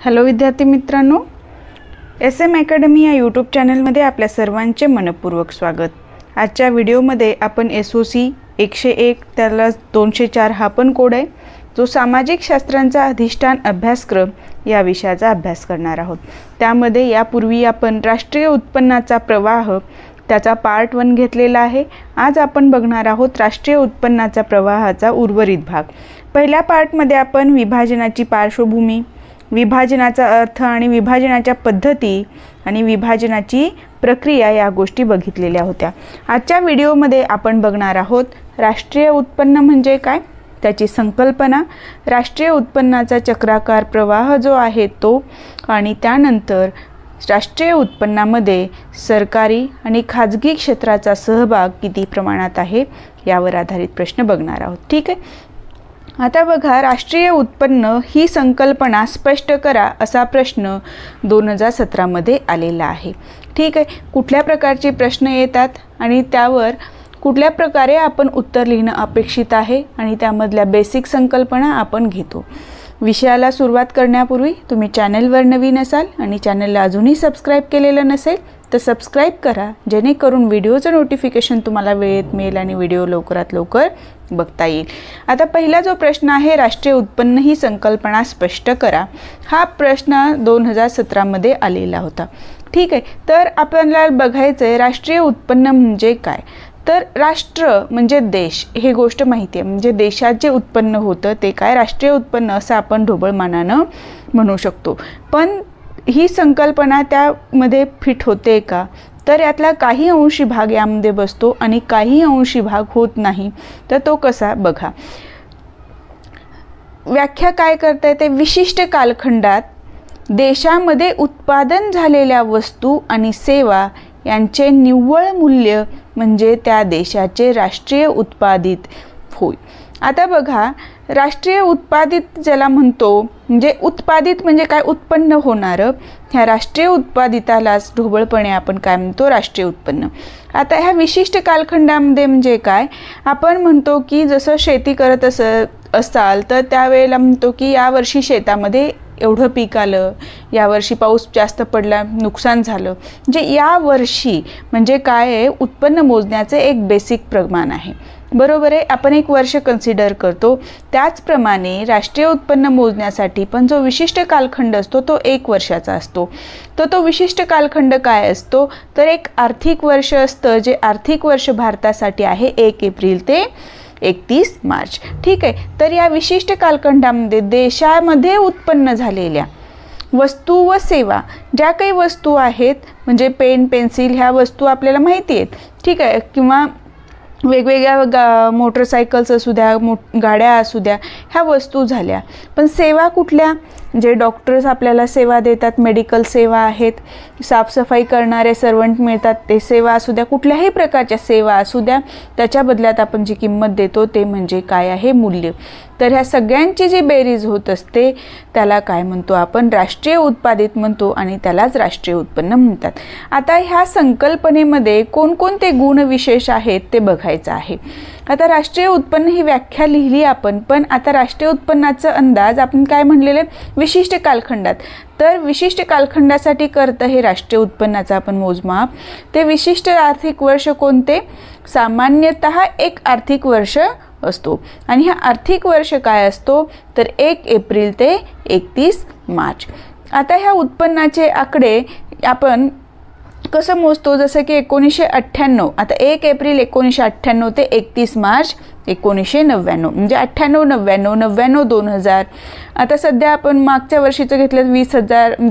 Hello विद्यार्थी मित्रांनो, SM academy या यूट्यूब चॅनलमध्ये आपल्या सर्वांचे मनपूर्वक स्वागत। आजच्या व्हिडिओमध्ये आपण SOC 101 त्याला 204 हा पण कोड आहे जो सामाजिक शास्त्रांचा अधिष्ठान अभ्यासक्रम या विषयाचा अभ्यास करणार आहोत। त्यामध्ये यापूर्वी आपण राष्ट्रीय उत्पन्नाचा प्रवाह त्याचा पार्ट 1 घेतलेला आहे। आज आपण बघणार आहोत राष्ट्रीय उत्पन्नाचा प्रवाहाचा उर्वरित भाग। पहिल्या पार्टमध्ये आपण विभाजनाची पार्श्वभूमी, विभाजनाचा अर्थ आणि विभाजनाच्या पद्धती आणि विभाजनाची प्रक्रिया या गोष्टी बघितलेल्या होत्या। आजच्या व्हिडिओमध्ये आपण बघणार आहोत राष्ट्रीय उत्पन्न म्हणजे काय, त्याची संकल्पना, राष्ट्रीय उत्पन्नाचा चक्राकार प्रवाह जो आहे तो, आणि त्यानंतर राष्ट्रीय उत्पन्नामध्ये सरकारी आणि खाजगी क्षेत्राचा सहभाग किती प्रमाणात आहे यावर आधारित प्रश्न बघणार आहोत। ठीक आहे, आता बघा, राष्ट्रीय उत्पन्न ही संकल्पना स्पष्ट करा असा प्रश्न 2017 मध्ये आलेला आहे। ठीक आहे, कुठल्या प्रकारचे प्रश्न येतात आणि त्यावर कुठल्या प्रकारे आपण उत्तर लिहिणं अपेक्षित आहे आणि त्यामधल्या बेसिक संकल्पना आपण घेतो। विषयाला सुरुवात करण्यापूर्वी तुम्ही चॅनलवर नवीन असाल आणि चॅनलला अजूनही सबस्क्राइब केलेलं नसेल तर सबस्क्राइब करा, जेणेकरून व्हिडिओचं नोटिफिकेशन तुम्हाला वेळेत मिळेल आणि व्हिडिओ लवकरात लवकर बघता येईल। आता पहिला जो प्रश्न आहे, राष्ट्रीय उत्पन्न ही संकल्पना स्पष्ट करा, हा प्रश्न 2017 मध्ये आलेला होता। ठीक आहे, तर आपल्याला बघायचं आहे राष्ट्रीय उत्पन्न म्हणजे काय। तर राष्ट्र म्हणजे देश, हे गोष्ट माहिती आहे, म्हणजे देशात जे उत्पन्न होतं ते काय राष्ट्रीय उत्पन्न असं आपण ढोबळमानानं म्हणू शकतो। पण ही संकल्पना त्यामध्ये फिट होते का, तर यातला काही अंशी भाग यामध्ये बसतो आणि काही अंशी भाग होत नाही। तर तो कसा बघा, व्याख्या काय करता येते, विशिष्ट कालखंडात देशामध्ये उत्पादन झालेल्या वस्तू आणि सेवा यांचे निव्वळ मूल्य म्हणजे त्या देशाचे राष्ट्रीय उत्पादित होय। आता बघा, राष्ट्रीय उत्पादित ज्याला म्हणतो, म्हणजे उत्पादित म्हणजे काय, उत्पन्न होणारं, ह्या राष्ट्रीय उत्पादितालाच ढोबळपणे आपण काय म्हणतो, राष्ट्रीय उत्पन्न। आता ह्या विशिष्ट कालखंडामध्ये म्हणजे काय, आपण म्हणतो की जसं शेती करत असाल तर त्यावेळेला म्हणतो की यावर्षी शेतामध्ये एवढं पीक आलं, यावर्षी पाऊस जास्त पडला, नुकसान झालं, म्हणजे या वर्षी म्हणजे काय आहे, उत्पन्न मोजण्याचे एक बेसिक प्रमाण आहे, बरोबर आहे। आपण एक वर्ष कन्सिडर करतो, त्याचप्रमाणे राष्ट्रीय उत्पन्न मोजण्यासाठी पण जो विशिष्ट कालखंड असतो तो 1 वर्षाचा असतो। तो विशिष्ट कालखंड काय असतो, तर एक आर्थिक वर्ष असतं, जे आर्थिक वर्ष भारतासाठी आहे 1 एप्रिल ते 31 मार्च। ठीक आहे, तर या विशिष्ट कालखंडामध्ये देशामध्ये उत्पन्न झालेल्या वस्तू व सेवा, ज्या काही वस्तू आहेत, म्हणजे पेन, पेन्सिल ह्या वस्तू आपल्याला माहिती आहेत, ठीक आहे, किंवा वेगवेगळ्या मोटरसायकल्स असू द्या, गाड्या असू द्या, ह्या वस्तू झाल्या। पण सेवा कुठल्या, जे डॉक्टर्स आपल्याला सेवा देतात, मेडिकल सेवा आहेत, साफसफाई करणारे सर्वंट मिळतात, ते सेवा असू द्या, कुठल्याही प्रकारच्या सेवा असू द्या, त्याच्या बदल्यात आपण जी किंमत देतो ते म्हणजे काय आहे, मूल्य। तर ह्या सगळ्यांची जी बेरीज होत असते त्याला काय म्हणतो आपण, राष्ट्रीय उत्पादित म्हणतो आणि त्यालाच राष्ट्रीय उत्पन्न म्हणतात। आता ह्या संकल्पनेमध्ये कोणकोणते गुणविशेष आहेत ते बघायचं आहे। आता राष्ट्रीय उत्पन्न ही व्याख्या लिहिली आपण, पण आता राष्ट्रीय उत्पन्नाचा अंदाज आपण काय म्हणलेले, विशिष्ट कालखंडात। तर विशिष्ट कालखंडासाठी करतं हे राष्ट्रीय उत्पन्नाचा आपण मोजमाप, ते विशिष्ट आर्थिक वर्ष कोणते, सामान्यतः एक आर्थिक वर्ष असतो, आणि हा आर्थिक वर्ष काय असतो, तर 1 एप्रिल ते 31 मार्च। आता ह्या उत्पन्नाचे आकडे आपण कसं मोजतो, जसं की 1998, आता 1 एप्रिल 1998 ते 31 मार्च 1999, म्हणजे 98, 99, 99, 2000। आता सध्या आपण मागच्या वर्षीचं घेतलं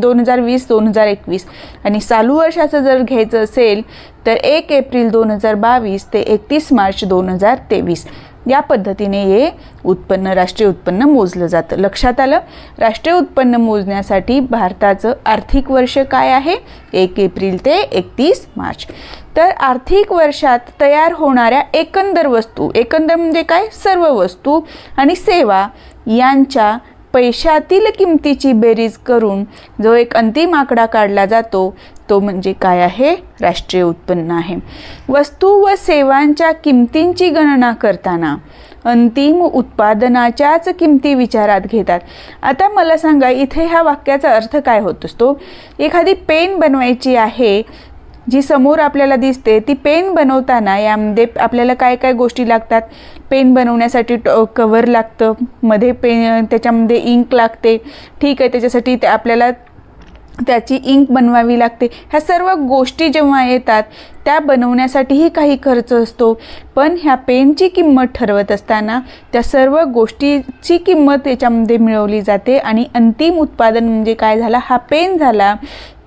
2020, 2021, आणि चालू वर्षाचं जर घ्यायचं असेल तर 1 एप्रिल 2022 ते 31 मार्च 2023, या पद्धतीने हे उत्पन्न, राष्ट्रीय उत्पन्न मोजलं जातं। लक्षात आलं, राष्ट्रीय उत्पन्न मोजण्यासाठी भारताचं आर्थिक वर्ष काय आहे, 1 एप्रिल ते 31 मार्च। तर आर्थिक वर्षात तयार होणाऱ्या एकंदर वस्तू, एकंदर म्हणजे काय, सर्व वस्तू आणि सेवा यांच्या पैशातील किमतीची बेरीज करून जो एक अंतिम आकडा काढला जातो तो म्हणजे काय आहे, राष्ट्रीय उत्पन्न आहे। वस्तू व सेवांच्या किमतींची गणना करताना अंतिम उत्पादनाच्याच किमती विचारात घेतात. आता मला सांगा, इथे ह्या वाक्याचा अर्थ काय होत असतो? एखादी पेन बनवायची आहे, जी समोर आपल्याला दिसते, ती पेन बनवताना यामध्ये आपल्याला काय काय गोष्टी लागतात? पेन बनवण्यासाठी कव्हर लागतं, मध्ये पेन त्याच्यामध्ये इंक लागते, ठीक आहे, त्याच्यासाठी आपल्याला त्याची इंक बनवावी लागते. ह्या सर्व गोष्टी जेव्हा येतात त्या बनवण्यासाठीही काही खर्च असतो, पण ह्या पेनची किंमत ठरवत असताना त्या सर्व गोष्टीची किंमत याच्यामध्ये मिळवली जाते आणि अंतिम उत्पादन म्हणजे काय झाला? हा पेन झाला.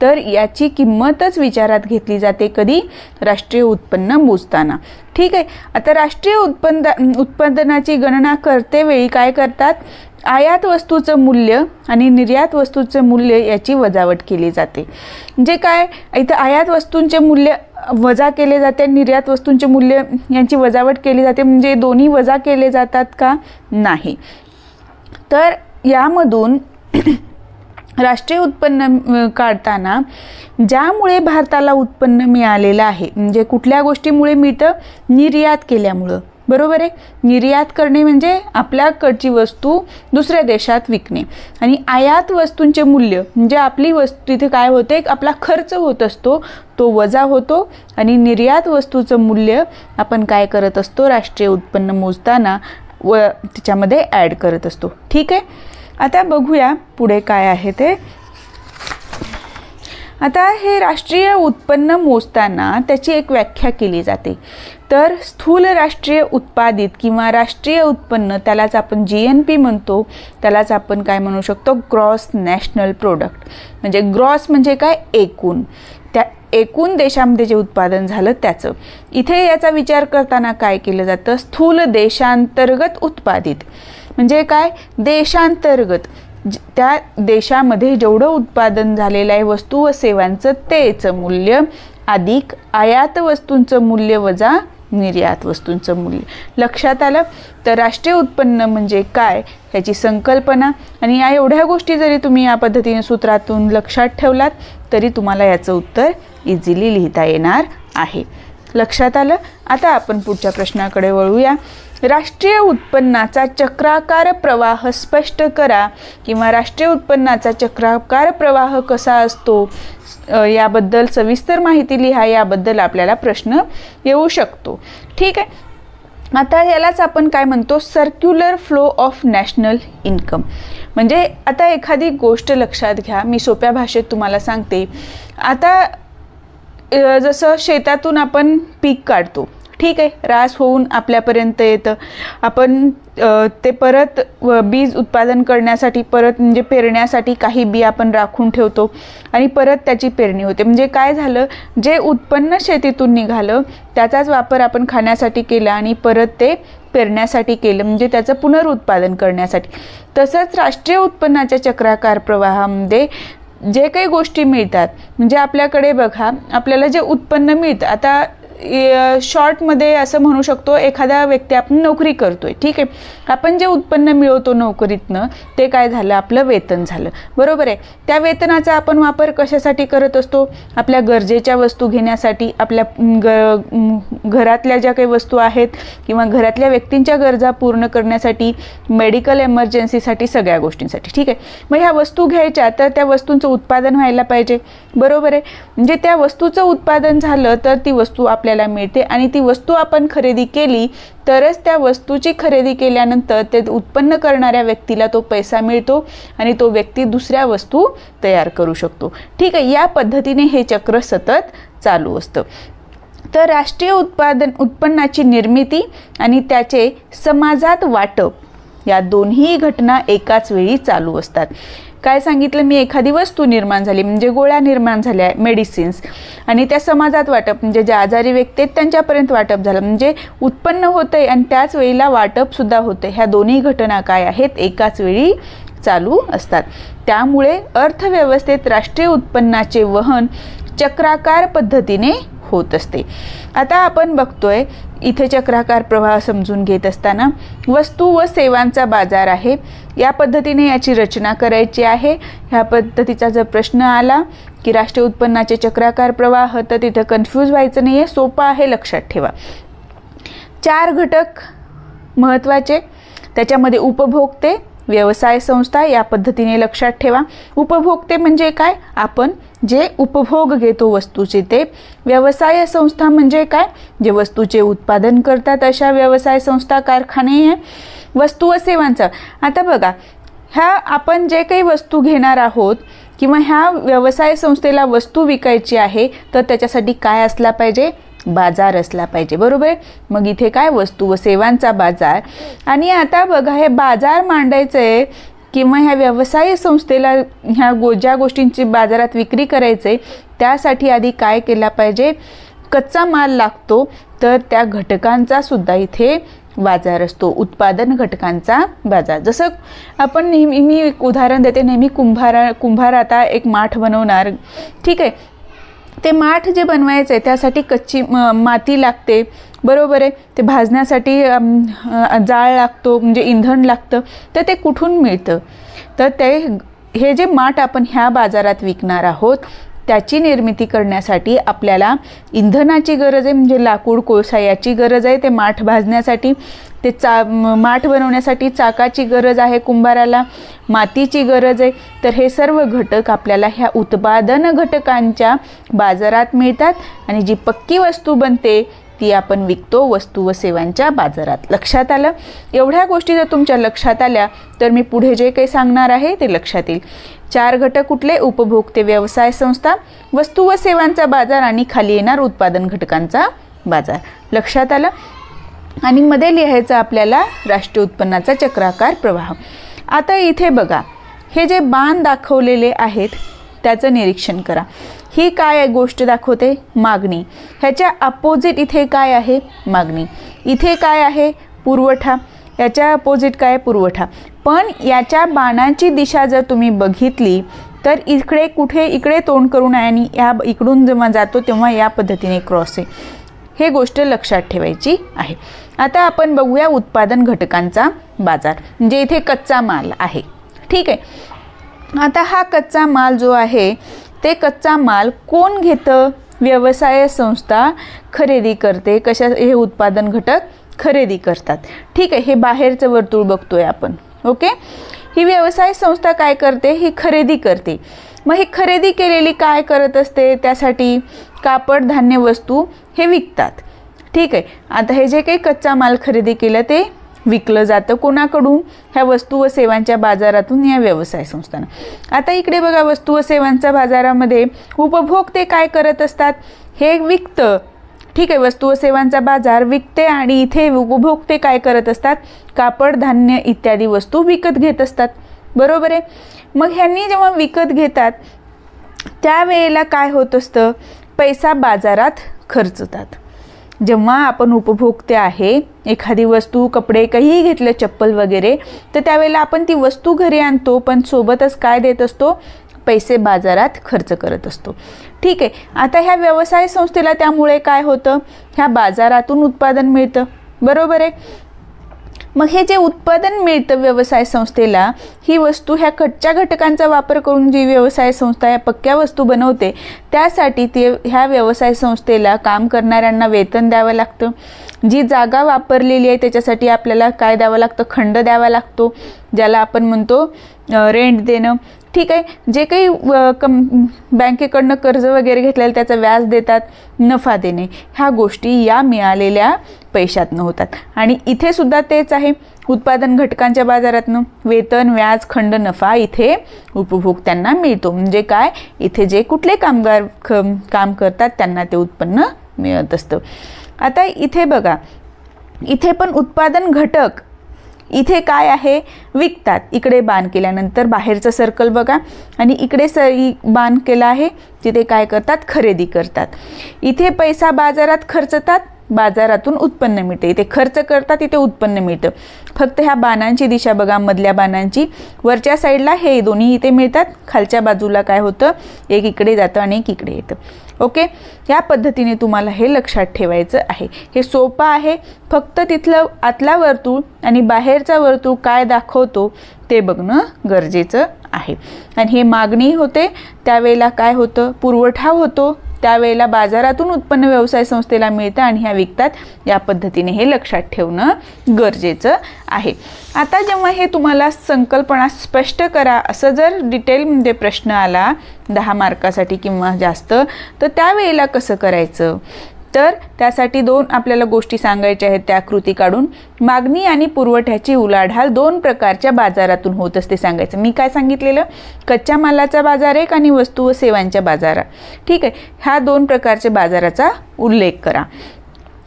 तर याची किंमतच विचारात घेतली जाते. कधी? राष्ट्रीय उत्पन्न मोजताना. ठीक आहे. आता राष्ट्रीय उत्पादनाची गणना करतेवेळी काय करतात? आयात वस्तूचं मूल्य आणि निर्यात वस्तूचं मूल्य याची वजावट केली जाते. म्हणजे काय? इथं आयात वस्तूंचे मूल्य वजा केले जाते, निर्यात वस्तूंचे मूल्य यांची वजावट केली जाते. म्हणजे दोन्ही वजा केले जातात का? नाही. तर यामधून राष्ट्रीय उत्पन्न काढताना ज्यामुळे भारताला उत्पन्न मिळालेलं आहे, म्हणजे कुठल्या गोष्टीमुळे मिळतं? निर्यात केल्यामुळं. बरोबर आहे. निर्यात करणे म्हणजे आपल्याकडची वस्तू दुसऱ्या देशात विकणे. आणि आयात वस्तूंचे मूल्य म्हणजे आपली वस्तू तिथे काय होते? आपला खर्च होत असतो, तो वजा होतो. आणि निर्यात वस्तूचं मूल्य आपण काय करत असतो? राष्ट्रीय उत्पन्न मोजताना त्याच्यामध्ये ॲड करत असतो. ठीक आहे. आता बघूया पुढे काय आहे ते. आता हे राष्ट्रीय उत्पन्न मोजताना त्याची एक व्याख्या केली जाते. तर स्थूल राष्ट्रीय उत्पादित किंवा राष्ट्रीय उत्पन्न, त्यालाच आपण GNP म्हणतो, त्यालाच आपण काय म्हणू शकतो? Gross national product. म्हणजे ग्रॉस म्हणजे काय? एकूण. त्या एकूण देशामध्ये जे उत्पादन झालं त्याचं. इथे याचा विचार करताना काय केलं जातं? स्थूल देशांतर्गत उत्पादित म्हणजे काय? देशांतर्गत त्या देशामध्ये जेवढं उत्पादन झालेलं आहे वस्तू व सेवांचं तेच मूल्य अधिक आयात वस्तूंचं मूल्य वजा निर्यात वस्तूंचं मूल्य. लक्षात आलं? तर राष्ट्रीय उत्पन्न म्हणजे काय ह्याची संकल्पना आणि या एवढ्या गोष्टी जरी तुम्ही या पद्धतीने सूत्रातून लक्षात ठेवलात तरी तुम्हाला याचं उत्तर इझिली लिहिता येणार आहे. लक्षात आलं? आता आपण पुढच्या प्रश्नाकडे वळूया. राष्ट्रीय उत्पन्नाचा चक्राकार प्रवाह स्पष्ट करा किंवा राष्ट्रीय उत्पन्नाचा चक्राकार प्रवाह कसा असतो याबद्दल सविस्तर माहिती लिहा, याबद्दल आपल्याला प्रश्न येऊ शकतो. ठीक आहे. आता यालाच आपण काय म्हणतो? Circular flow of national income. म्हणजे आता एखादी गोष्ट लक्षात घ्या, मी सोप्या भाषेत तुम्हाला सांगते. आता जसं शेतातून आपण पीक काढतो, ठीक आहे, रास होऊन आपल्यापर्यंत येतं, आपण ते परत बीज उत्पादन करण्यासाठी परत म्हणजे पेरण्यासाठी काही बी आपण राखून ठेवतो आणि परत त्याची पेरणी होते. म्हणजे काय झालं? जे उत्पन्न शेतीतून निघालं त्याचाच वापर आपण खाण्यासाठी केला आणि परत ते पेरण्यासाठी केलं, म्हणजे त्याचं पुनरुत्पादन करण्यासाठी. तसंच राष्ट्रीय उत्पन्नाच्या चक्राकार प्रवाहामध्ये जे काही गोष्टी मिळतात, म्हणजे आपल्याकडे बघा, आपल्याला जे उत्पन्न मिळतं, आता शॉर्टमध्ये असं म्हणू शकतो, एखादा व्यक्ती आपण नोकरी करतोय, ठीक आहे, आपण जे उत्पन्न मिळवतो नोकरीतनं ते काय झालं? आपलं वेतन झालं. बरोबर आहे. त्या वेतनाचा आपण वापर कशासाठी करत असतो? आपल्या गरजेच्या वस्तू घेण्यासाठी, आपल्या घरातल्या ज्या काही वस्तू आहेत किंवा घरातल्या व्यक्तींच्या गरजा पूर्ण करण्यासाठी, मेडिकल एमर्जन्सीसाठी, सगळ्या गोष्टींसाठी. ठीक आहे. मग ह्या वस्तू घ्यायच्या तर त्या वस्तूंचं उत्पादन व्हायला पाहिजे. बरोबर आहे. म्हणजे त्या वस्तूचं उत्पादन झालं तर ती वस्तू आपल्याला मिळते आणि ती वस्तू आपण खरेदी केली तरच त्या वस्तूची खरेदी केल्यानंतर ते उत्पन्न करणाऱ्या व्यक्तीला तो पैसा मिळतो आणि तो व्यक्ती दुसऱ्या वस्तू तयार करू शकतो. ठीक आहे. या पद्धतीने हे चक्र सतत चालू असतं. तर राष्ट्रीय उत्पन्नाची निर्मिती आणि त्याचे समाजात वाटप या दोन्ही घटना एकाच वेळी चालू असतात. काय सांगितलं मी? एखादी वस्तू निर्माण झाली म्हणजे गोळ्या निर्माण झाल्या, मेडिसिन्स, आणि त्या समाजात वाटप म्हणजे जे आजारी व्यक्ती आहेत त्यांच्यापर्यंत वाटप झालं, म्हणजे उत्पन्न होतंय आणि त्याच वेळेला वाटप सुद्धा होतंय. ह्या दोन्ही घटना काय आहेत? एकाच वेळी चालू असतात. त्यामुळे अर्थव्यवस्थेत राष्ट्रीय उत्पन्नाचे वहन चक्राकार पद्धतीने होत असते. आता आपण बघतोय इथे चक्राकार प्रवाह समजून घेत असताना वस्तू व सेवांचा बाजार आहे, या पद्धतीने याची रचना करायची आहे. ह्या पद्धतीचा जर प्रश्न आला की राष्ट्रीय उत्पन्नाचे चक्राकार प्रवाह, तर तिथं कन्फ्यूज व्हायचं नाही आहे, सोपं आहे, लक्षात ठेवा. 4 घटक महत्त्वाचे. त्याच्यामध्ये उपभोक्ते, व्यवसाय संस्था या पद्धतीने लक्षात ठेवा. उपभोक्ते म्हणजे काय? आपण जे उपभोग घेतो वस्तूचे ते. व्यवसाय संस्था म्हणजे काय? जे वस्तूचे उत्पादन करतात अशा व्यवसाय संस्था, कारखाने. वस्तू व सेवांचा, आता बघा ह्या आपण जे काही वस्तू घेणार आहोत किंवा ह्या व्यवसाय संस्थेला वस्तू विकायची आहे तर त्याच्यासाठी काय असला पाहिजे? बाजार असला पाहिजे, बरोबर. मग इथे काय? वस्तू व सेवांचा बाजार. आणि आता बघा हे बाजार मांडायचं आहे किंवा ह्या व्यवसाय संस्थेला ह्या ज्या गोष्टींची बाजारात विक्री करायचं आहे त्यासाठी आधी काय केला पाहिजे? कच्चा माल लागतो, तर त्या घटकांचा सुद्धा इथे बाजार असतो, उत्पादन घटकांचा बाजार. जसं आपण नेहमी, मी एक उदाहरण देते, नेहमी कुंभार आता एक माठ बनवणार, ठीक आहे. ते माठ जे बनवायचं आहे त्यासाठी कच्ची माती लागते, बरोबर आहे. ते भाजण्यासाठी जाळ लागतो, म्हणजे इंधन लागतं. तर ते कुठून मिळतं? तर हे जे माठ आपण ह्या बाजारात विकणार आहोत त्याची निर्मिती करण्यासाठी आपल्याला इंधनाची गरज आहे, म्हणजे लाकूड, कोळसा याची गरज आहे. ते माठ भाजण्यासाठी, ते माठ बनवण्यासाठी चाकाची गरज आहे कुंभाराला, मातीची गरज आहे. तर हे सर्व घटक आपल्याला ह्या उत्पादन घटकांच्या बाजारात मिळतात आणि जी पक्की वस्तू बनते ती आपण विकतो वस्तू व सेवांच्या बाजारात. लक्षात आलं? एवढ्या गोष्टी जर तुमच्या लक्षात आल्या तर मी पुढे जे काही सांगणार आहे ते लक्षात येईल. 4 घटक कुठले? उपभोक्ते, व्यवसाय संस्था, वस्तू व सेवांचा बाजार आणि खाली येणार उत्पादन घटकांचा बाजार. लक्षात आलं? आणि मध्ये लिहायचं आपल्याला राष्ट्रीय उत्पन्नाचा चक्राकार प्रवाह. आता इथे बघा हे जे बाण दाखवलेले आहेत त्याचं निरीक्षण करा. ही काय गोष्ट दाखवते? मागणी. ह्याच्या अपोजिट इथे काय आहे? मागणी. इथे काय आहे? पुरवठा. याच्या अपोजिट काय? पुरवठा. पण याच्या बाणाची दिशा जर तुम्ही बघितली तर इकडे कुठे? इकडे तोंड करून आहे आणि या इकडून जेव्हा जातो तेव्हा या पद्धतीने क्रॉस आहे. हे गोष्ट लक्षात ठेवायची आहे. आता आपण बघूया उत्पादन घटकांचा बाजार, म्हणजे इथे कच्चा माल आहे, ठीक आहे. आता हा कच्चा माल जो आहे ते कच्चा माल कोण घेतं? व्यवसाय संस्था खरेदी करते. कशा? हे उत्पादन घटक खरेदी करतात, ठीक आहे. हे बाहेरचं वर्तुळ बघतोय आपण, ओके. ही व्यवसाय संस्था काय करते? ही खरेदी करते. मग ही खरेदी केलेली काय करत असते? त्यासाठी कापड, धान्य, वस्तू हे विकतात, ठीक आहे. आता हे जे काही कच्चा माल खरेदी केलं ते विकलं जातं कोणाकडून? ह्या वस्तू व सेवांच्या बाजारातून, या व्यवसाय संस्थांना. आता इकडे बघा वस्तू व सेवांच्या बाजारामध्ये उपभोक्ते काय करत असतात? हे विकतं, ठीक आहे. वस्तू व सेवांचा बाजार विकते आणि इथे उपभोक्ते काय करत असतात? कापड, धान्य इत्यादी वस्तू विकत घेत असतात, बरोबर आहे. मग ह्यांनी जेव्हा विकत घेतात त्यावेळेला काय होत असतं? पैसा बाजारात खर्चतात. जेव्हा आपण उपभोक्ते आहे, एखादी वस्तू, कपडे काहीही घेतलं, चप्पल वगैरे, तर त्यावेळेला आपण ती वस्तू घरी आणतो पण सोबतच काय देत असतो? पैसे बाजारात खर्च करत असतो, ठीक आहे. आता ह्या व्यवसाय संस्थेला त्यामुळे काय होतं? ह्या बाजारातून उत्पादन मिळतं, बरोबर आहे. मग हे जे उत्पादन मिळतं व्यवसाय संस्थेला, ही वस्तू ह्या कच्च्या घटकांचा वापर करून जी व्यवसाय संस्था या पक्क्या वस्तू बनवते त्यासाठी ते ह्या व्यवसाय संस्थेला काम करणाऱ्यांना वेतन द्यावं लागतं. जी जागा वापरलेली आहे त्याच्यासाठी आपल्याला काय द्यावं लागतं? खंड द्यावा लागतो, ज्याला आपण म्हणतो रेंट देणं, ठीक आहे. जे काही बँकेकडनं कर्ज वगैरे घेतलेलं त्याचं व्याज देतात, नफा देणे, ह्या गोष्टी या मिळालेल्या पैशातनं होतात. आणि इथे सुद्धा तेच आहे. उत्पादन घटकांच्या बाजारातनं वेतन, व्याज, खंड, नफा इथे उपभोक्त्यांना मिळतो. म्हणजे काय? इथे जे कुठले कामगार काम करतात त्यांना ते उत्पन्न मिळत असतं. आता इथे बघा, इथे पण उत्पादन घटक इथे काय आहे? विकतात. इकडे बाण केल्यानंतर बाहेरचं सर्कल बघा आणि इकडे बाण केला आहे तिथे काय करतात? खरेदी करतात. इथे पैसा बाजारात खर्चतात, बाजारातून उत्पन्न मिळते. इथे खर्च करतात, इथे उत्पन्न मिळतं. फक्त ह्या बाणांची दिशा बघा, मधल्या बाणांची. वरच्या साईडला हे दोन्ही इथे मिळतात, खालच्या बाजूला काय होतं? एक इकडे जातं आणि एक इकडे येतं, ओके. या पद्धतीने तुम्हाला हे लक्षात ठेवायचं आहे. हे सोपं आहे. फक्त तिथलं आतला वर्तुळ आणि बाहेरचा वर्तुळ काय दाखवतो ते बघणं गरजेचं आहे. आणि हे मागणी होते त्यावेळेला काय होतं? पुरवठा होतो त्यावेळेला बाजारातून उत्पन्न व्यवसाय संस्थेला मिळतं आणि ह्या विकतात. या पद्धतीने हे लक्षात ठेवणं गरजेचं आहे. आता जेव्हा हे तुम्हाला संकल्पना स्पष्ट करा असं जर डिटेलमध्ये प्रश्न आला 10 मार्कासाठी किंवा जास्त, तर त्यावेळेला कसं करायचं, तर त्यासाठी 2 आपल्याला गोष्टी सांगायच्या आहेत. त्या कृती काढून मागणी आणि पुरवठ्याची उलाढाल 2 प्रकारच्या बाजारातून होत असते सांगायचं. मी काय सांगितलेलं, कच्च्या मालाचा बाजार एक आणि वस्तू व सेवांच्या बाजारात. ठीक आहे, ह्या 2 प्रकारच्या बाजाराचा उल्लेख करा.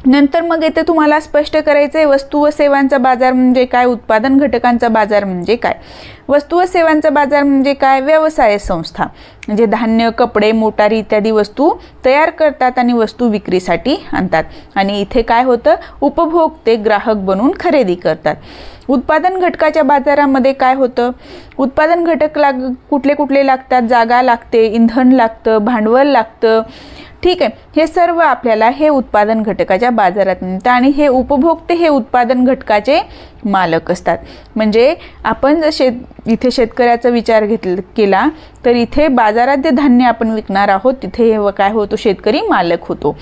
नंतर मग येथे तुम्हाला स्पष्ट करायचं आहे वस्तू व सेवांचा बाजार म्हणजे काय, उत्पादन घटकांचा बाजार म्हणजे काय. वस्तू व सेवांचा बाजार म्हणजे काय, व्यवसाय संस्था म्हणजे धान्य, कपडे, मोटारी इत्यादी वस्तू तयार करतात आणि वस्तू विक्रीसाठी आणतात. आणि इथे काय होतं, उपभोक्ते ग्राहक बनून खरेदी करतात. उत्पादन घटकाच्या बाजारामध्ये काय होतं, उत्पादन घटक कुठले कुठले लागतात, जागा लागते, इंधन लागतं, भांडवल लागतं. ठीक आहे, हे सर्व आपल्याला हे उत्पादन घटकाच्या बाजारात मिळतं आणि हे उपभोक्ते हे उत्पादन घटकाचे मालक असतात. म्हणजे आपण जर इथे शेतकऱ्याचा विचार केला तर इथे बाजारात जे धान्य आपण विकणार आहोत तिथे हे काय होतो, शेतकरी मालक होतो.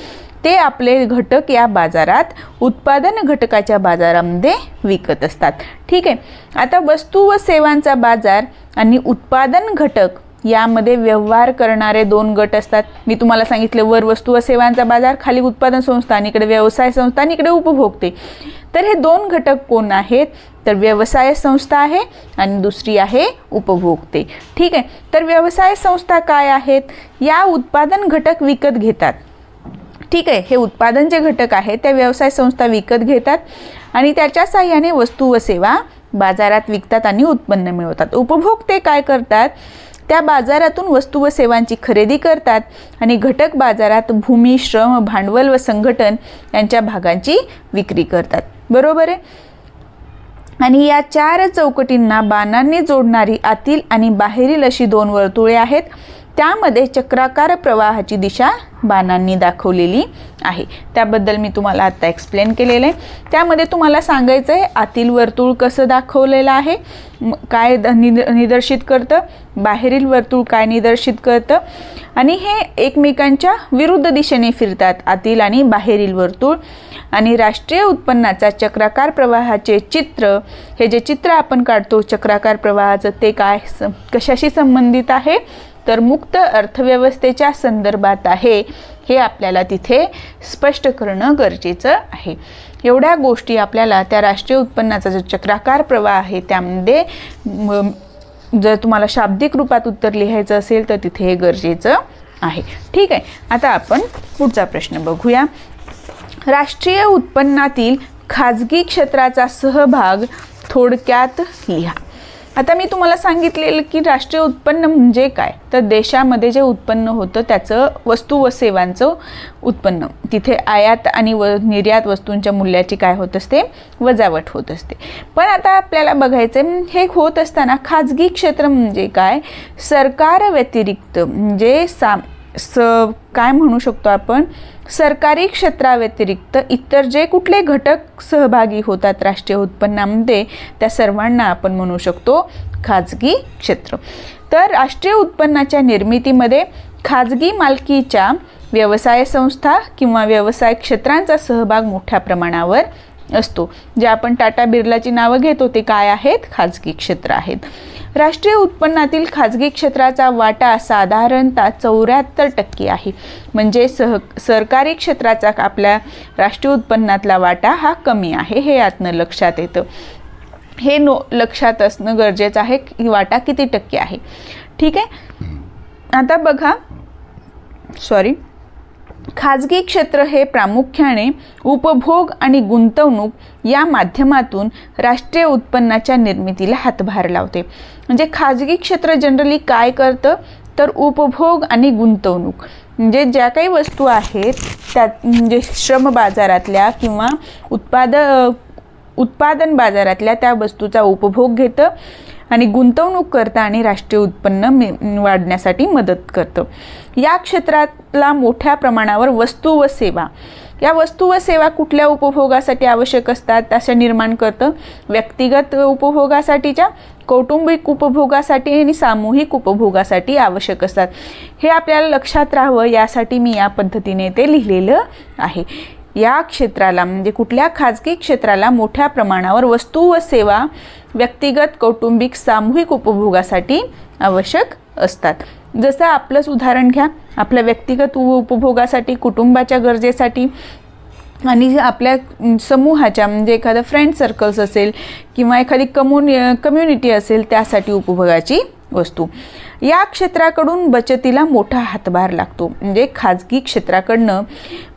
ते आपले घटक या बाजारात उत्पादन घटकाच्या बाजारामध्ये विकत असतात. ठीक आहे, आता वस्तू व सेवांचा बाजार आणि उत्पादन घटक यामध्ये व्यवहार करणारे 2 गट असतात. मी तुम्हाला सांगितले वर वस्तू व सेवांचा बाजार, खाली उत्पादन संस्था आणि इकडे व्यवसाय संस्था आणि इकडे उपभोक्ते. तर हे 2 घटक कोण आहेत, तर व्यवसाय संस्था आहे आणि दुसरी आहे उपभोक्ते. ठीक आहे, तर व्यवसाय संस्था काय आहेत, या उत्पादन घटक विकत घेतात. ठीक आहे, हे उत्पादन जे घटक आहेत त्या व्यवसाय संस्था विकत घेतात आणि त्याच्या साहाय्याने वस्तू व सेवा बाजारात विकतात आणि उत्पन्न मिळवतात. उपभोक्ते काय करतात, त्या बाजारातून वस्तू व सेवांची खरेदी करतात आणि घटक बाजारात भूमी, श्रम, भांडवल व संघटन यांच्या भागांची विक्री करतात. बरोबर आहे. आणि या 4 चौकटींना बाणांनी जोडणारी आतील आणि बाहेरील अशी 2 वर्तुळे आहेत. त्यामध्ये चक्राकार प्रवाहाची दिशा बाणांनी दाखवलेली आहे. त्याबद्दल मी तुम्हाला आता एक्सप्लेन केलेलं आहे. त्यामध्ये तुम्हाला सांगायचं आहे आतील वर्तुळ कसं दाखवलेलं आहे, काय निदर्शित करतं, बाहेरील वर्तुळ काय निदर्शित करतं आणि हे एकमेकांच्या विरुद्ध दिशेने फिरतात आतील आणि बाहेरील वर्तुळ. आणि राष्ट्रीय उत्पन्नाचा चक्राकार प्रवाहाचे चित्र, हे जे चित्र आपण काढतो चक्राकार प्रवाहाचं, ते काय कशाशी संबंधित आहे, तर मुक्त अर्थव्यवस्थेच्या संदर्भात आहे. हे आपल्याला तिथे स्पष्ट करणं गरजेचं आहे. एवढ्या गोष्टी आपल्याला त्या राष्ट्रीय उत्पन्नाचा जो चक्राकार प्रवाह आहे त्यामध्ये जर तुम्हाला शाब्दिक रूपात उत्तर लिहायचं असेल तर तिथे हे गरजेचं आहे. ठीक आहे, आता आपण पुढचा प्रश्न बघूया. राष्ट्रीय उत्पन्नातील खाजगी क्षेत्राचा सहभाग थोडक्यात लिहा. आता मी तुम्हाला सांगितलेलं की राष्ट्रीय उत्पन्न म्हणजे काय, तर देशामध्ये जे उत्पन्न होतं त्याचं वस्तू व सेवांचं उत्पन्न, तिथे आयात आणि निर्यात वस्तूंच्या मूल्याची काय होत असते, वजावट होत असते. पण आता आपल्याला बघायचं हे होत असताना खाजगी क्षेत्र म्हणजे काय, सरकार व्यतिरिक्त म्हणजे काय म्हणू शकतो आपण, सरकारी क्षेत्राव्यतिरिक्त इतर जे कुठले घटक सहभागी होतात राष्ट्रीय उत्पन्नामध्ये त्या सर्वांना आपण म्हणू शकतो खाजगी क्षेत्र. तर राष्ट्रीय उत्पन्नाच्या निर्मितीमध्ये खाजगी मालकीच्या व्यवसाय संस्था किंवा व्यवसाय क्षेत्रांचा सहभाग मोठ्या प्रमाणावर असतो. जे आपण टाटा बिर्लाची नावं घेतो ते काय आहेत, खाजगी क्षेत्र आहेत. राष्ट्रीय उत्पन्नातील खाजगी क्षेत्राचा वाटा साधारणतः 74% आहे. म्हणजे सरकारी क्षेत्राचा आपल्या राष्ट्रीय उत्पन्नातला वाटा हा कमी आहे, हे यातनं लक्षात येतं. हे लक्षात असणं गरजेचं आहे की वाटा किती टक्के आहे. ठीक आहे, आता बघा खाजगी क्षेत्र हे प्रामुख्याने उपभोग आणि गुंतवणूक या माध्यमातून राष्ट्रीय उत्पन्नाच्या निर्मितीला हातभार लावते. म्हणजे खाजगी क्षेत्र जनरली काय करतं, तर उपभोग आणि गुंतवणूक म्हणजे ज्या काही वस्तू आहेत त्यात म्हणजे श्रम बाजारातल्या किंवा उत्पादन बाजारातल्या त्या वस्तूचा उपभोग घेतं आणि गुंतवणूक करतं आणि राष्ट्रीय उत्पन्न वाढण्यासाठी मदत करतं. या क्षेत्रातला मोठ्या प्रमाणावर वस्तू व सेवा या वस्तू व सेवा कुठल्या उपभोगासाठी आवश्यक असतात तशा निर्माण करतं, व्यक्तिगत उपभोगासाठीच्या, कौटुंबिक उपभोगासाठी आणि सामूहिक उपभोगासाठी आवश्यक असतात। हे आपल्याला लक्षात राहावं यासाठी मी या पद्धतीने ते लिहिलेलं आहे। या क्षेत्राला म्हणजे कुठल्या खाजगी क्षेत्राला मोठ्या प्रमाणावर वस्तू व सेवा व्यक्तिगत, कौटुंबिक, सामूहिक उपभोगासाठी आवश्यक असतात। जसं आपलंच उदाहरण घ्या, आपल्या व्यक्तिगत उपभोगासाठी, कुटुंबाच्या गरजेसाठी आणि आपल्या समूहाच्या म्हणजे एखादा फ्रेंड सर्कल्स असेल किंवा एखादी कम्युनिटी असेल त्यासाठी उपभोगाची वस्तू। या क्षेत्राकडून बचतीला मोठा हातभार लागतो, म्हणजे खाजगी क्षेत्राकडनं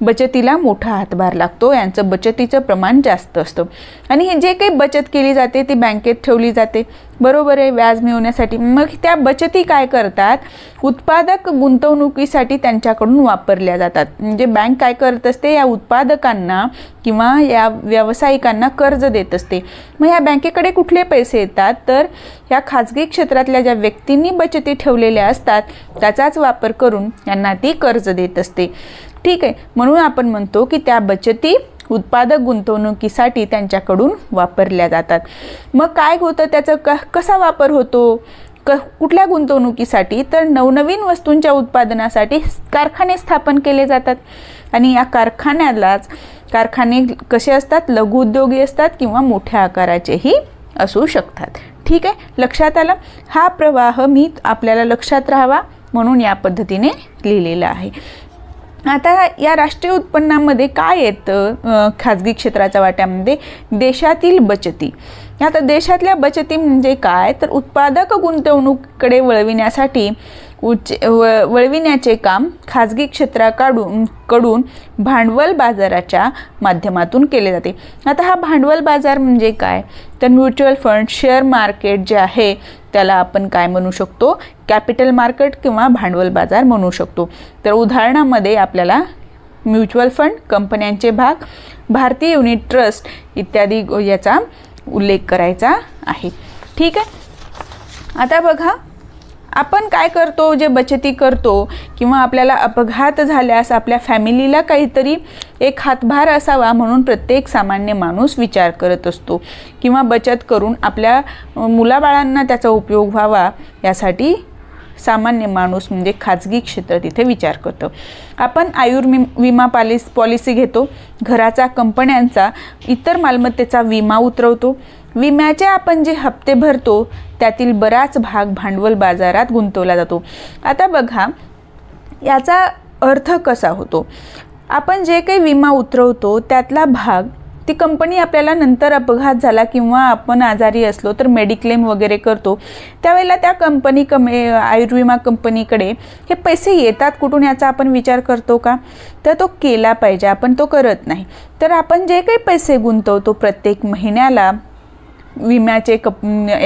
बचतीला मोठा हातभार लागतो, यांचं बचतीचं प्रमाण जास्त असतं आणि हे जे काही बचत केली जाते ती बँकेत ठेवली जाते, बरोबर आहे, व्याज मिळवण्यासाठी। मग त्या बचती काय करतात, उत्पादक गुंतवणुकीसाठी त्यांच्याकडून वापरल्या जातात। म्हणजे बँक काय करत असते, या उत्पादकांना किंवा या व्यावसायिकांना कर्ज देत असते। मग या बँकेकडे कुठले पैसे येतात, तर या खाजगी क्षेत्रातल्या ज्या व्यक्तींनी बचती ठेवलेल्या असतात त्याचाच वापर करून यांना ती कर्ज देत असते, ठीक आहे। म्हणून आपण म्हणतो की त्या बचती उत्पादक गुंतवणुकीसाठी त्यांच्याकडून वापरल्या जातात। मग काय होतं, त्याचा कसा वापर होतो, कुठल्या गुंतवणुकीसाठी, तर नवनवीन वस्तूंच्या उत्पादनासाठी कारखाने स्थापन केले जातात आणि या कारखाने कसे असतात, लघुउद्योगी असतात किंवा मोठ्या आकाराचेही असू शकतात, ठीक आहे। लक्षात आलं, हा प्रवाह मी आपल्याला लक्षात राहावा म्हणून या पद्धतीने लिहिलेला आहे। आता या राष्ट्रीय उत्पन्नामध्ये काय येतं, खाजगी क्षेत्राच्या वाट्यामध्ये देशातील बचती। आता देशातल्या बचती म्हणजे काय, तर उत्पादक गुंतवणुकीकडे वळविण्याचे काम खाजगी क्षेत्राकडून भांडवल बाजाराच्या माध्यमातून केले जाते। आता हा भांडवल बाजार म्हणजे काय, तर म्युच्युअल फंड, शेअर मार्केट जे आहे त्याला आपण काय म्हणू शकतो, कॅपिटल मार्केट किंवा भांडवल बाजार म्हणू शकतो। तर उदाहरणामध्ये आपल्याला म्युच्युअल फंड, कंपन्यांचे भाग, भारतीय युनिट ट्रस्ट इत्यादी याचा उल्लेख करायचा आहे, ठीक आहे। आता बघा, आपण काय करतो, जे बचती करतो किंवा आपल्याला अपघात झाल्यास आपल्या फॅमिलीला काहीतरी एक हातभार असावा म्हणून प्रत्येक सामान्य माणूस विचार करत असतो किंवा बचत करून आपल्या मुलाबाळांना त्याचा उपयोग व्हावा यासाठी सामान्य माणूस म्हणजे खाजगी क्षेत्र तिथे विचार करतो। आपण आयुर्विमा पॉलिसी घेतो, घराचा, कंपन्यांचा, इतर मालमत्तेचा विमा उतरवतो, विम्याचे आपण जे हप्ते भरतो त्यातील बराच भाग भांडवल बाजारात गुंतवला जातो। आता बघा याचा अर्थ कसा होतो, आपण जे काही विमा उतरवतो त्यातला भाग ती कंपनी आपल्याला नंतर अपघात झाला किंवा आपण आजारी असलो तर मेडिक्लेम वगैरे करतो त्यावेळेला त्या आयुर्विमा कंपनीकडे हे पैसे येतात कुठून याचा आपण विचार करतो का, तर तो केला पाहिजे, आपण तो करत नाही। तर आपण जे काही पैसे गुंतवतो प्रत्येक महिन्याला विम्याचे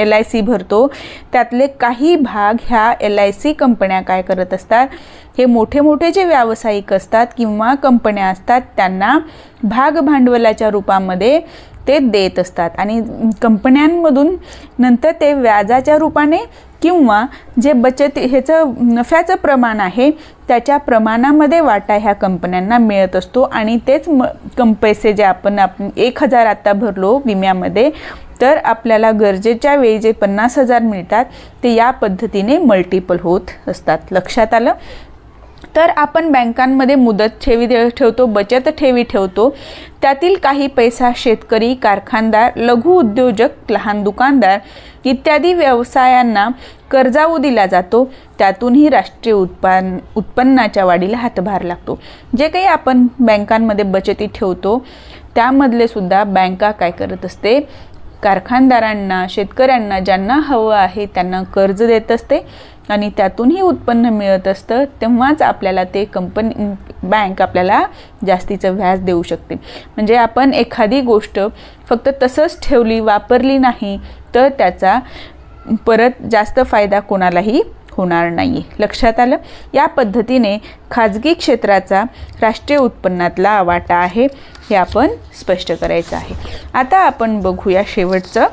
LIC भरतो, त्यातले काही भाग ह्या LIC कंपन्या काय करत असतात, हे मोठे मोठे जे व्यावसायिक असतात किंवा कंपन्या असतात त्यांना भाग भांडवलाच्या रूपामध्ये ते देत असतात आणि कंपन्यांमधून नंतर ते व्याजाच्या रूपाने किंवा जे बचत ह्याचं नफ्याचं प्रमाण आहे त्याच्या प्रमाणामध्ये वाटा ह्या कंपन्यांना मिळत असतो आणि तेच पैसे जे आपण 1000 आता भरलो विम्यामध्ये तर आपल्याला गरजेच्या वेळी जे 50,000 मिळतात ते या पद्धतीने मल्टिपल होत असतात। लक्षात आलं, तर आपण बँकांमध्ये मुदत ठेवी ठेवतो, बचत ठेवी ठेवतो, त्यातील काही पैसा शेतकरी, कारखानदार, लघु उद्योजक, लहान दुकानदार इत्यादी व्यवसायांना कर्जाऊ दिला जातो, त्यातूनही राष्ट्रीय उत्पन्नाच्या वाढीला हातभार लागतो। जे काही आपण बँकांमध्ये बचती ठेवतो त्यामधले सुद्धा बँका काय करत असते, कारखानदारांना, शेतकऱ्यांना ज्यांना हवं आहे त्यांना कर्ज देत असते आणि त्यातूनही उत्पन्न मिळत असतं, तेव्हाच आपल्याला ते बँक आपल्याला जास्तीचं व्याज देऊ शकते। म्हणजे आपण एखादी गोष्ट फक्त तसंच ठेवली, वापरली नाही तर त्याचा परत जास्त फायदा कोणालाही होणार नाही। लक्षात आलं, या पद्धतीने खाजगी क्षेत्राचा राष्ट्रीय उत्पन्नातला वाटा आहे हे आपण स्पष्ट करायचं आहे। आता आपण बघूया शेवटचं,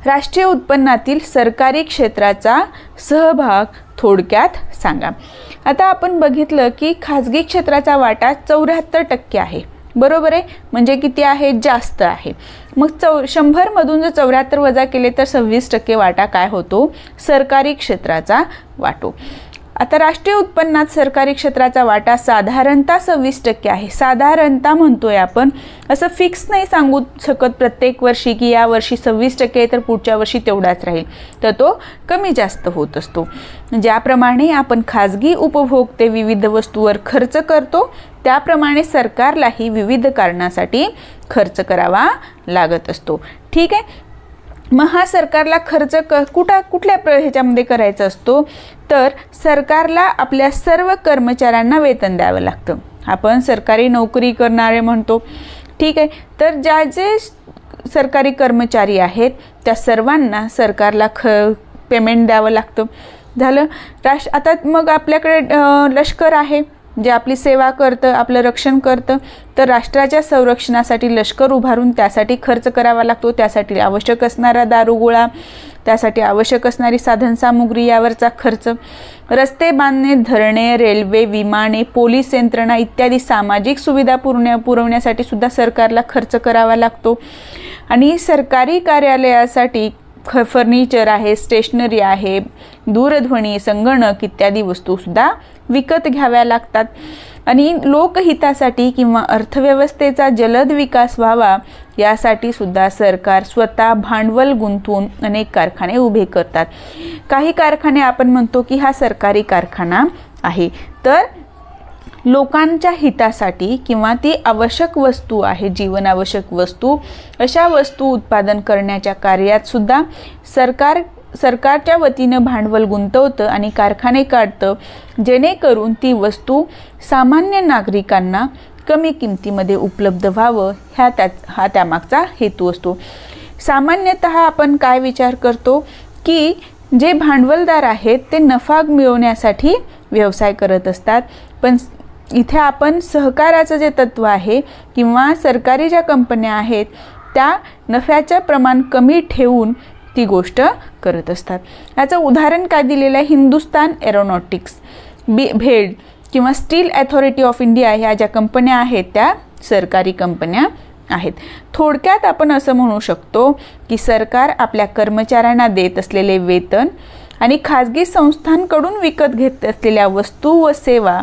राष्ट्रीय उत्पन्नातील सरकारी क्षेत्राचा सहभाग थोडक्यात सांगा. आता आपण बघितलं की खाजगी क्षेत्राचा वाटा 74% आहे. बरोबर आहे, म्हणजे किती आहे? जास्त आहे. मग 100 मधून जर 74 वजा केले तर 26% वाटा काय होतो? सरकारी क्षेत्राचा वाटो. आता राष्ट्रीय उत्पन्नात सरकारी क्षेत्राचा वाटा साधारणतः 26% आहे. साधारणतः म्हणतोय आपण, असं फिक्स नाही सांगू शकत प्रत्येक वर्षी की या वर्षी 26% तर पुढच्या वर्षी तेवढाच राहील, तर तो कमी जास्त होत असतो. ज्याप्रमाणे आपण खाजगी उपभोक्ते विविध वस्तूवर खर्च करतो त्याप्रमाणे सरकारलाही विविध कारणासाठी खर्च करावा लागत असतो. ठीक आहे. मग हा सरकारला खर्च कुठल्या ह्याच्यामध्ये करायचा असतो? तर सरकारला आपल्या सर्व कर्मचाऱ्यांना वेतन द्यावं लागतं. आपण सरकारी नोकरी करणारे म्हणतो. ठीक आहे. तर जे सरकारी कर्मचारी आहेत त्या सर्वांना सरकारला पेमेंट द्यावं लागतं. झालं. आता मग आपल्याकडे लष्कर आहे जे आपली सेवा करतं, आपलं रक्षण करतं. तर राष्ट्राच्या संरक्षणासाठी लष्कर उभारून त्यासाठी खर्च करावा लागतो. त्यासाठी आवश्यक असणारा दारुगोळा, त्यासाठी आवश्यक असणारी साधनसामुग्री, यावरचा खर्च. रस्ते बांधणे, धरणे, रेल्वे, विमाने, पोलीस यंत्रणा इत्यादी सामाजिक सुविधा पुरवण्यासाठी सुद्धा सरकारला खर्च करावा लागतो. आणि सरकारी कार्यालयासाठी फर्निचर आहे, स्टेशनरी आहे, दूरध्वनी, संगणक इत्यादी वस्तूसुद्धा विकत घ्याव्या लागतात. आणि लोकहितासाठी किंवा अर्थव्यवस्थेचा जलद विकास व्हावा यासाठी सुद्धा सरकार स्वतः भांडवल गुंतवून अनेक कारखाने उभे करतात. काही कारखाने आपण म्हणतो की हा सरकारी कारखाना आहे. तर लोकांच्या हितासाठी किंवा ती आवश्यक वस्तू आहे, जीवनावश्यक वस्तू, अशा वस्तू उत्पादन करण्याच्या कार्यात सुद्धा सरकारच्या वतीनं भांडवल गुंतवतं आणि कारखाने काढतं, जेणेकरून ती वस्तू सामान्य नागरिकांना कमी किमतीमध्ये उपलब्ध व्हावं हा त्यामागचा हेतू असतो. सामान्यतः आपण काय विचार करतो की जे भांडवलदार आहेत ते नफा मिळवण्यासाठी व्यवसाय करत असतात, पण इथे आपण सहकाराचं जे तत्व आहे किंवा सरकारी ज्या कंपन्या आहेत त्या नफ्याचं प्रमाण कमी ठेवून ती गोष्ट करत असतात. याचं उदाहरण काय दिलेलं आहे? हिंदुस्तान एरोनॉटिक्स, भेड किंवा स्टील अथॉरिटी ऑफ इंडिया ह्या ज्या कंपन्या आहेत त्या सरकारी कंपन्या आहेत. थोडक्यात आपण असं म्हणू शकतो की सरकार आपल्या कर्मचाऱ्यांना देत असलेले वेतन आणि खाजगी संस्थांकडून विकत घेत असलेल्या वस्तू व सेवा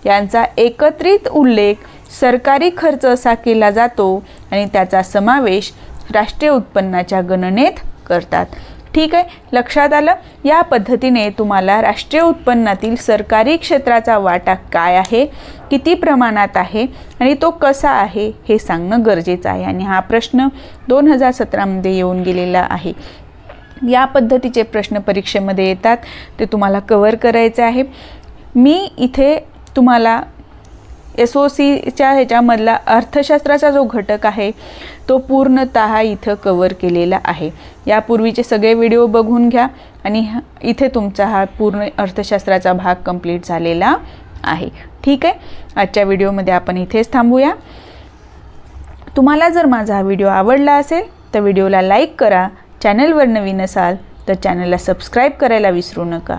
यांचा एकत्रित उल्लेख सरकारी खर्च असा केला जातो आणि त्याचा समावेश राष्ट्रीय उत्पन्नाच्या गणनेत करतात. ठीक आहे, लक्षात आलं? या पद्धतीने तुम्हाला राष्ट्रीय उत्पन्नातील सरकारी क्षेत्राचा वाटा काय आहे, किती प्रमाणात आहे आणि तो कसा आहे हे सांगणं गरजेचं आहे. आणि हा प्रश्न 2017 मध्ये येऊन गेलेला आहे. या पद्धतीचे प्रश्न परीक्षेमध्ये येतात, ते तुम्हाला कव्हर करायचे आहे. मी इथे तुम्हाला SOCच्या ह्याच्यामधला अर्थशास्त्राचा जो घटक आहे तो पूर्णतः इथं कव्हर केलेला आहे. यापूर्वीचे सगळे व्हिडिओ बघून घ्या आणि इथे तुमचा हा पूर्ण अर्थशास्त्राचा भाग कंप्लीट झालेला आहे. ठीक आहे, आजच्या व्हिडिओमध्ये आपण इथेच थांबूया. तुम्हाला जर माझा हा व्हिडिओ आवडला असेल तर व्हिडिओला लाईक करा. चॅनलवर नवीन असाल तर चॅनलला सबस्क्राईब करायला विसरू नका.